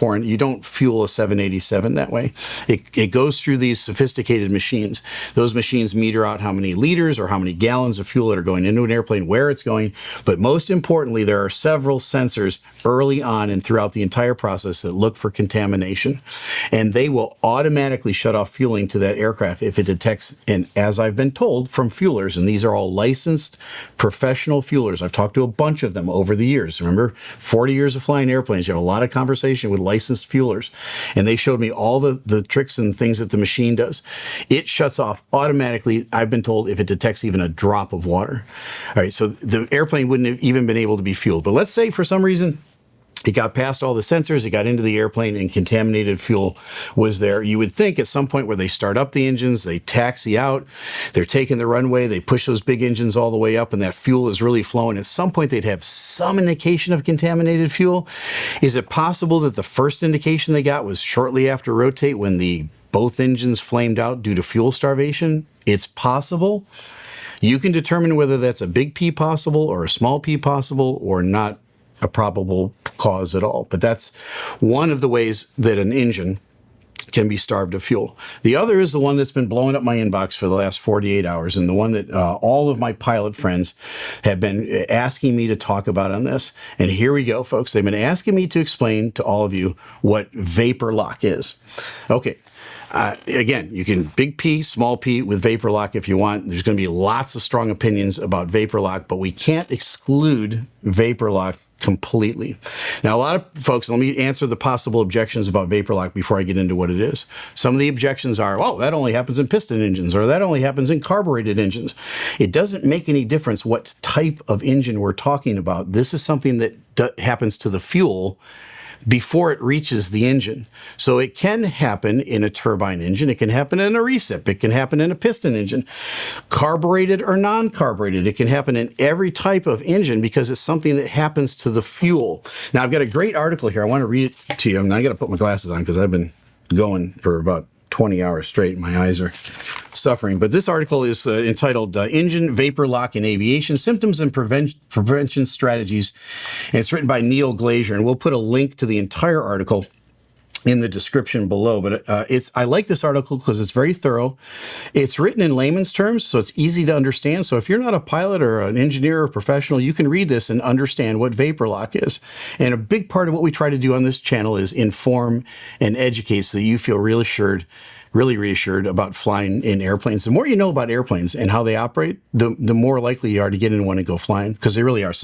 airborne, you don't fuel a 787 that way. It goes through these sophisticated machines. Those machines meter out how many liters or how many gallons of fuel that are going into an airplane, where it's going. But most importantly, there are several sensors early on and throughout the entire process that look for contamination. And they will automatically shut off fueling to that aircraft if it detects, and as I've been told from fuelers, and these are all licensed professional fuelers. I've talked to a bunch of them over the years. Remember, 40 years of flying airplanes, you have a lot of conversation with licensed fuelers. And they showed me all the tricks and things that the machine does. It shuts off automatically, I've been told, if it detects even a drop of water. All right, so the airplane wouldn't have even been able to be fueled. But let's say for some reason, it got past all the sensors, it got into the airplane, and contaminated fuel was there. You would think at some point where they start up the engines, they taxi out, they're taking the runway, they push those big engines all the way up, and that fuel is really flowing. At some point, they'd have some indication of contaminated fuel. Is it possible that the first indication they got was shortly after rotate when both engines flamed out due to fuel starvation? It's possible. You can determine whether that's a big P possible or a small p possible or not a probable cause at all. But that's one of the ways that an engine can be starved of fuel. The other is the one that's been blowing up my inbox for the last 48 hours, and the one that all of my pilot friends have been asking me to talk about on this. And here we go, folks. They've been asking me to explain to all of you what vapor lock is. Okay. Again, you can big P, small p with vapor lock if you want. There's going to be lots of strong opinions about vapor lock, but we can't exclude vapor lock completely. Now, a lot of folks, let me answer the possible objections about vapor lock before I get into what it is. Some of the objections are, oh, that only happens in piston engines, or that only happens in carbureted engines. It doesn't make any difference what type of engine we're talking about. This is something that happens to the fuel before it reaches the engine. So it can happen in a turbine engine, it can happen in a recip, it can happen in a piston engine, carbureted or non-carbureted. It can happen in every type of engine because it's something that happens to the fuel. Now, I've got a great article here. I want to read it to you. I got to put my glasses on because I've been going for about 20 hours straight. My eyes are suffering. But this article is entitled Engine Vapor Lock in Aviation, Symptoms and Prevention Strategies. And it's written by Neil Glazier. And we'll put a link to the entire article in the description below. But I like this article because it's very thorough. It's written in layman's terms, so it's easy to understand. So if you're not a pilot or an engineer or professional, you can read this and understand what vapor lock is. And a big part of what we try to do on this channel is inform and educate so you feel really reassured about flying in airplanes. The more you know about airplanes and how they operate, the more likely you are to get in one and go flying, because they really are safe.